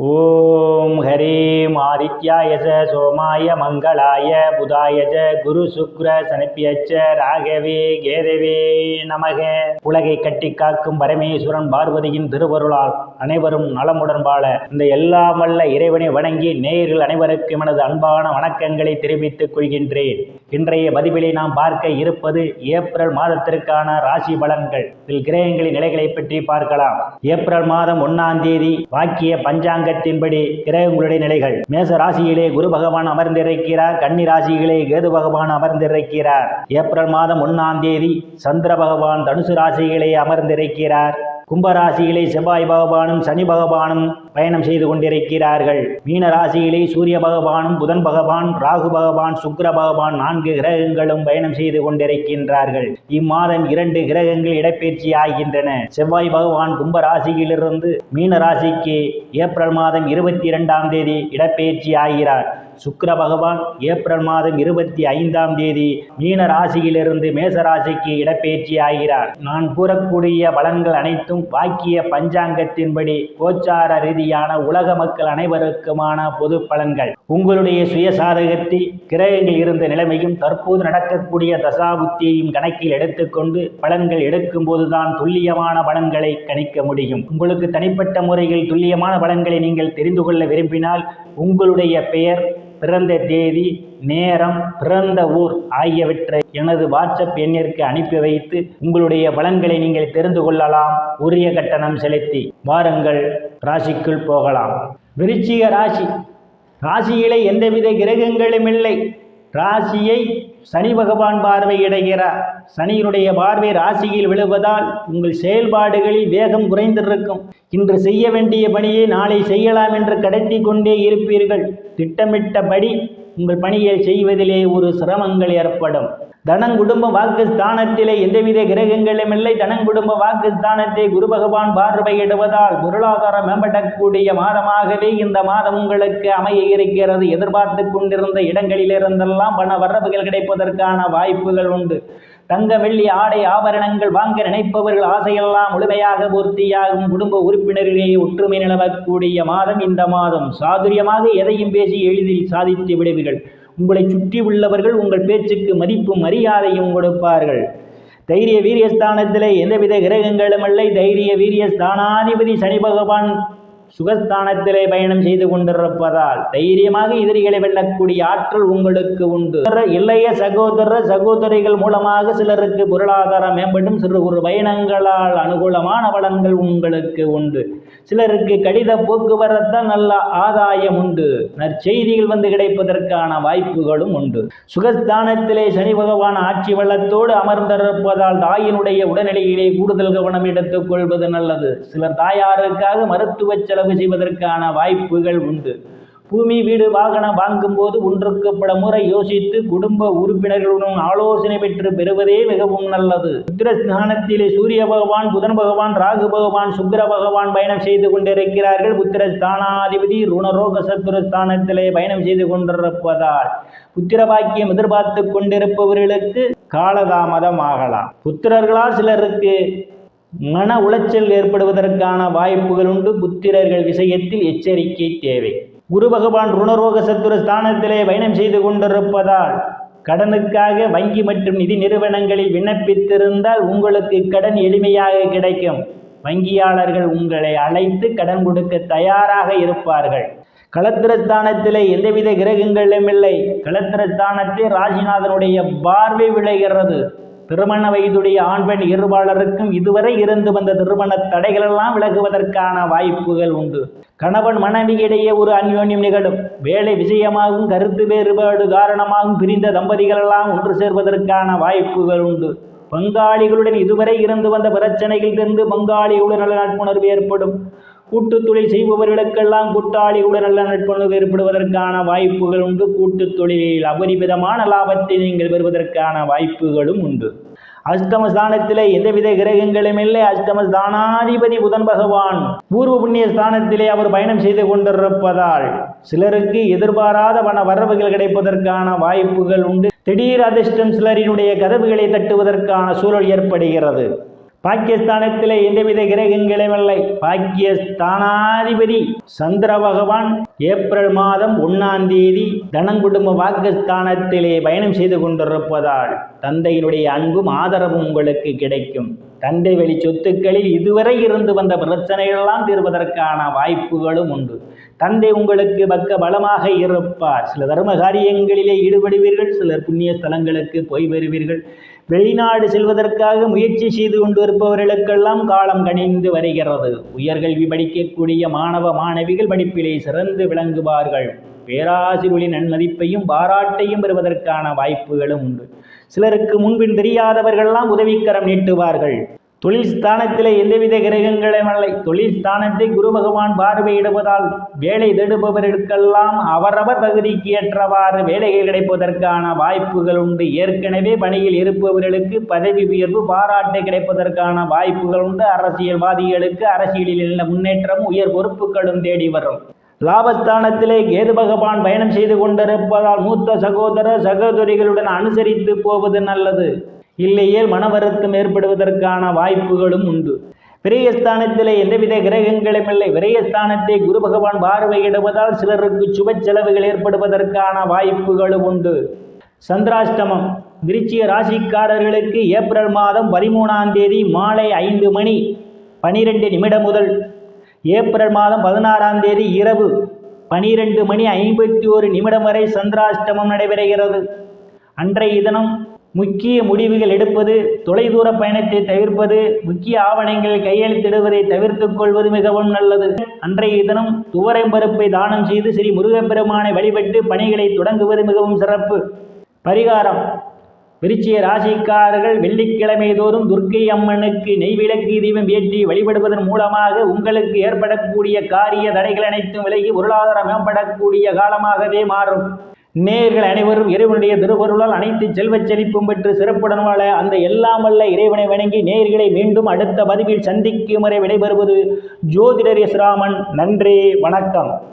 ஓம் ஹரீம் ஆதித்யாய சோமாய மங்களாய புதாய குரு சுக்ர சனிப்பியச்ச ராகவே கேதவே நமக. உலகை கட்டி காக்கும் பரமேஸ்வரன் பார்வதியின் திருவருளால் அனைவரும் நலமுடன் வாழ இந்த எல்லாம் வல்ல இறைவனை வணங்கி நேயர்கள் அனைவருக்கும் எனது அன்பான வணக்கங்களை தெரிவித்துக் கொள்கின்றேன். இன்றைய பதிவிலே நாம் பார்க்க இருப்பது ஏப்ரல் மாதத்திற்கான ராசி பலன்கள். இதில் கிரகங்களின் நிலைகளை பற்றி பார்க்கலாம். ஏப்ரல் மாதம் 1ஆம் தேதி வாக்கிய பஞ்சாங்கத்தின்படி கிரகங்களுடைய நிலைகள்: மேச ராசியிலே குரு பகவான் அமர்ந்திருக்கிறார். கன்னி ராசியிலே கேது பகவான் அமர்ந்திருக்கிறார். ஏப்ரல் மாதம் 1ஆம் தேதி சந்திர பகவான் தனுசு ராசியிலே அமர்ந்திருக்கிறார். கும்பராசியிலே செவ்வாய் பகவானும் சனி பகவானும் பயணம் செய்து கொண்டிருக்கிறார்கள். மீன ராசியிலே சூரிய பகவானும் புதன் பகவான் ராகு பகவான் சுக்கிர பகவான் 4 கிரகங்களும் பயணம் செய்து கொண்டிருக்கின்றார்கள். இம்மாதம் 2 கிரகங்கள் இடப்பெயர்ச்சி ஆகின்றன. செவ்வாய் பகவான் கும்ப ராசியிலிருந்து மீன ராசிக்கு ஏப்ரல் மாதம் 22ஆம் தேதி இடப்பெயர்ச்சி ஆகிறார். சுக்கிர பகவான் ஏப்ரல் மாதம் 25ஆம் தேதி மீன ராசியிலிருந்து மேச ராசிக்கு இடப்பெயர்ச்சி ஆகிறார். நான் கூறக்கூடிய பலன்கள் அனைத்தும் வாக்கிய பஞ்சாங்கத்தின்படி கோச்சார ரீதியான உலக மக்கள் அனைவருக்குமான பொது பலன்கள். உங்களுடைய சுய சாதகத்தில் கிரகங்கள் இருந்த நிலைமையும் தற்போது நடக்கக்கூடிய தசாபுத்தியையும் கணக்கில் எடுத்துக்கொண்டு பலன்கள் எடுக்கும் போதுதான் துல்லியமான பலன்களை கணிக்க முடியும். உங்களுக்கு தனிப்பட்ட முறையில் துல்லியமான பலன்களை நீங்கள் தெரிந்து கொள்ள விரும்பினால் உங்களுடைய பெயர், பிறந்த தேதி, நேரம், பிறந்த ஊர் ஆகியவற்றை எனது வாட்ஸ்அப் எண்ணிற்கு அனுப்பி வைத்து உங்களுடைய பலன்களை நீங்கள் தெரிந்து கொள்ளலாம். உரிய கட்டணம் செலுத்தி வாருங்கள் ராசிக்குள் போகலாம். விருச்சிக ராசி. ராசியிலே எந்தவித கிரகங்களும் இல்லை. ராசியை சனி பகவான் பார்வையிடுகிறார். சனியினுடைய பார்வை ராசியில் விழுவதால் உங்கள் செயல்பாடுகளில் வேகம் குறைந்திருக்கும். இன்று செய்ய வேண்டிய பணியை நாளை செய்யலாம் என்று கடத்தி கொண்டே இருப்பீர்கள். திட்டமிட்டபடி உங்கள் பணியை செய்வதிலே ஒரு சிரமங்கள் ஏற்படும். தனங்குடும்ப வாக்குஸ்தானத்திலே எந்தவித கிரகங்களும் இல்லை. தனங்குடும்ப வாக்குஸ்தானத்தை குரு பகவான் பார்வையிடுவதால் பொருளாதாரம் மேம்படக்கூடிய மாதமாகவே இந்த மாதம் உங்களுக்கு அமைய இருக்கிறது. எதிர்பார்த்து கொண்டிருந்த இடங்களிலிருந்தெல்லாம் பண வரவுகள் கிடைப்பதற்கான வாய்ப்புகள் உண்டு. தங்க வெள்ளி ஆடை ஆபரணங்கள் வாங்க நினைப்பவர்கள் ஆசையெல்லாம் முழுமையாக பூர்த்தியாகும். குடும்ப உறுப்பினர்களே ஒற்றுமை நிலவக்கூடிய மாதம் இந்த மாதம். சாதுரியமாக எதையும் பேசி எளிதில் சாதித்து விடுவீர்கள். உங்களை சுற்றி உள்ளவர்கள் உங்கள் பேச்சுக்கு மதிப்பும் மரியாதையும் கொடுப்பார்கள். தைரிய வீரியஸ்தானத்திலே எந்தவித கிரகங்களும் இல்லை. தைரிய வீரியஸ்தானாதிபதி சனி பகவான் சுகஸ்தானத்திலே பயணம் செய்து கொண்டிருப்பதால் தைரியமாக எதிரிகளை வெல்லக்கூடிய ஆற்றல் உங்களுக்கு உண்டு. இளைய சகோதரிகள் மூலமாக சிலருக்கு பொருளாதாரம் மேம்படும். சிறு ஒரு பயணங்களால் அனுகூலமான பலன்கள் உங்களுக்கு உண்டு. சிலருக்கு கடித போக்குவரத்தால் நல்ல ஆதாயம் உண்டு. நற்செய்திகள் வந்து கிடைப்பதற்கான வாய்ப்புகளும் உண்டு. சுகஸ்தானத்திலே சனி பகவான் ஆட்சி வளத்தோடு அமர்ந்திருப்பதால் தாயினுடைய உடல்நிலையிலே கூடுதல் கவனம் எடுத்துக் கொள்வது நல்லது. சிலர் தாயாருக்காக மருத்துவ செலவு செய்வதற்கான வாய்ப்புகள் உண்டு. பூமி வீடு வாகனம் வாங்கும் போது ஒன்றுக்கு பல முறை யோசித்து குடும்ப உறுப்பினர்களுடன் ஆலோசனை பெற்று பெறுவதே மிகவும் நல்லது. புத்திரஸ்தானத்திலே சூரிய பகவான் புதன் பகவான் ராகு பகவான் சுக்கிர பகவான் பயணம் செய்து கொண்டிருக்கிறார்கள். புத்திரஸ்தானாதிபதி ருணரோக சத்துருஸ்தானத்திலே பயணம் செய்து கொண்டிருப்பதால் புத்திர பாக்கியம் எதிர்பார்த்து கொண்டிருப்பவர்களுக்கு காலதாமதம் ஆகலாம். புத்திரர்களால் சிலருக்கு மன உளைச்சல் ஏற்படுவதற்கான வாய்ப்புகள் உண்டு. புத்திரர்கள் விஷயத்தில் எச்சரிக்கை தேவை. குரு பகவான் ருணரோக சத்துரு ஸ்தானத்திலே பயணம் செய்து கொண்டிருப்பதால் கடனுக்காக வங்கி மற்றும் நிதி நிறுவனங்களில் விண்ணப்பித்திருந்தால் உங்களுக்கு கடன் எளிமையாக கிடைக்கும். வங்கியாளர்கள் உங்களை அழைத்து கடன் கொடுக்க தயாராக இருப்பார்கள். களத்திரஸ்தானத்திலே எந்தவித கிரகங்களும் இல்லை. களத்திரஸ்தானத்தில் ராசிநாதனுடைய பார்வை விளைகிறது. திருமண வயதுடைய ஆண் பெண் இருபாளருக்கும் இதுவரை இருந்து வந்த திருமண தடைகளெல்லாம் விலகுவதற்கான வாய்ப்புகள் உண்டு. கணவன் மனைவியிடையே ஒரு அந்யோன்யம் நிகழும். வேலை விஷயமாகவும் கருத்து வேறுபாடு காரணமாகவும் பிரிந்த தம்பதிகளெல்லாம் ஒன்று சேர்வதற்கான வாய்ப்புகள் உண்டு. பங்காளிகளுடன் இதுவரை இருந்து வந்த பிரச்சனைகளிலிருந்து பங்காளிகளுடன் நல்ல நட்புணர்வு ஏற்படும். கூட்டு தொழில் செய்பவர்களுக்கெல்லாம் கூட்டாளிகளுடன் நல்ல நட்புணர்வு ஏற்படுவதற்கான வாய்ப்புகள் உண்டு. கூட்டு தொழிலில் அபரிமிதமான லாபத்தை நீங்கள் பெறுவதற்கான வாய்ப்புகளும் உண்டு. அஷ்டமஸ்தானத்திலே எந்தவித கிரகங்களும் இல்லை. அஷ்டமஸ்தானாதிபதி புதன் பகவான் பூர்வ புண்ணிய ஸ்தானத்திலே அவர் பயணம் செய்து கொண்டிருப்பதால் சிலருக்கு எதிர்பாராத பண வரவுகள் கிடைப்பதற்கான வாய்ப்புகள் உண்டு. திடீர் அதிர்ஷ்டம் சிலரினுடைய கதவுகளை தட்டுவதற்கான சூழல் ஏற்படுகிறது. பாக்கியஸ்தானத்தில் எந்தவித கிரகங்களும் இல்லை. பாக்கியஸ்தானாதிபதி சந்திர பகவான் ஏப்ரல் மாதம் 1ஆம் தேதி தனங்குடும்ப பாக்கியஸ்தானத்திலே பயணம் செய்து கொண்டிருப்பதால் தந்தையினுடைய அன்பும் ஆதரவும் உங்களுக்கு கிடைக்கும். தந்தை வழி சொத்துக்களில் இதுவரை இருந்து வந்த பிரச்சனைகளெல்லாம் தீர்வதற்கான வாய்ப்புகளும் உண்டு. தந்தை உங்களுக்கு பக்க பலமாக இருப்பார். சில தர்ம காரியங்களிலே ஈடுபடுவீர்கள். சிலர் புண்ணிய ஸ்தலங்களுக்கு போய் வருவீர்கள். வெளிநாடு செல்வதற்காக முயற்சி செய்து கொண்டு இருப்பவர்களுக்கெல்லாம் காலம் கணிந்து வருகிறது. உயர்கல்வி படிக்கக்கூடிய மாணவ மாணவிகள் படிப்பிலே சிறந்து விளங்குவார்கள். பேராசிரியர்களின் நன்மதிப்பையும் பாராட்டையும் பெறுவதற்கான வாய்ப்புகளும் உண்டு. சிலருக்கு முன்பின் தெரியாதவர்களெல்லாம் உதவிக்கரம் நீட்டுவார்கள். தொழில் ஸ்தானத்திலே எந்தவித கிரகங்களும் இல்லை. தொழில் ஸ்தானத்தை குரு பகவான் பார்வையிடுவதால் வேலை தேடுபவர்களுக்கெல்லாம் அவரவர் தகுதிக்கு ஏற்றவாறு வேலைகள் கிடைப்பதற்கான வாய்ப்புகள் உண்டு. ஏற்கனவே பணியில் இருப்பவர்களுக்கு பதவி உயர்வு பாராட்டு கிடைப்பதற்கான வாய்ப்புகள் உண்டு. அரசியல்வாதிகளுக்கு அரசியலில் உள்ள முன்னேற்றம் உயர் பொறுப்புகளும் தேடி வரும். லாபஸ்தானத்திலே கேது பகவான் பயணம் செய்து கொண்டிருப்பதால் மூத்த சகோதர சகோதரிகளுடன் அனுசரித்து போவது நல்லது. இல்லையேல் மன வருத்தம் ஏற்படுவதற்கான வாய்ப்புகளும் உண்டு. விரயஸ்தானத்திலே எந்தவித கிரகங்களும் இல்லை. விரயஸ்தானத்தை குரு பகவான் பார்வையிடுவதால் சிலருக்கு சுப செலவுகள் ஏற்படுவதற்கான வாய்ப்புகளும் உண்டு. சந்திராஷ்டமம் விருச்சிக ராசிக்காரர்களுக்கு ஏப்ரல் மாதம் 13ஆம் தேதி மாலை 5:12 முதல் ஏப்ரல் மாதம் 16ஆம் தேதி இரவு 12:51 வரை சந்திராஷ்டமம் நடைபெறுகிறது. அன்றைய தினம் முக்கிய முடிவுகள் எடுப்பது, தொலைதூர பயணத்தை தவிர்ப்பது, முக்கிய ஆவணங்கள் கையெழுத்திடுவதை தவிர்த்துக் கொள்வது மிகவும் நல்லது. அன்றைய தினம் துவரம் பருப்பை தானம் செய்து ஸ்ரீ முருகப்பெருமானை வழிபட்டு பணிகளை தொடங்குவது மிகவும் சிறப்பு. பரிகாரம்: விருச்சிக ராசிக்காரர்கள் வெள்ளிக்கிழமை தோறும் துர்க்கை அம்மனுக்கு நெய்விளக்கு தீபம் ஏற்றி வழிபடுவதன் மூலமாக உங்களுக்கு ஏற்படக்கூடிய காரிய தடைகள் அனைத்தும் விலகி பொருளாதாரம் மேம்படக்கூடிய காலமாகவே மாறும். நேயர்கள் அனைவரும் இறைவனுடைய திருவருளால் அனைத்து செல்வச் செழிப்பும் பெற்று சிறப்புடன் வாழ அந்த எல்லாம் வல்ல இறைவனை வணங்கி நேயர்களை மீண்டும் அடுத்த பதிவில் சந்திக்கும் வரை விடைபெறுவது ஜோதிடர் எஸ் ராமன். நன்றி, வணக்கம்.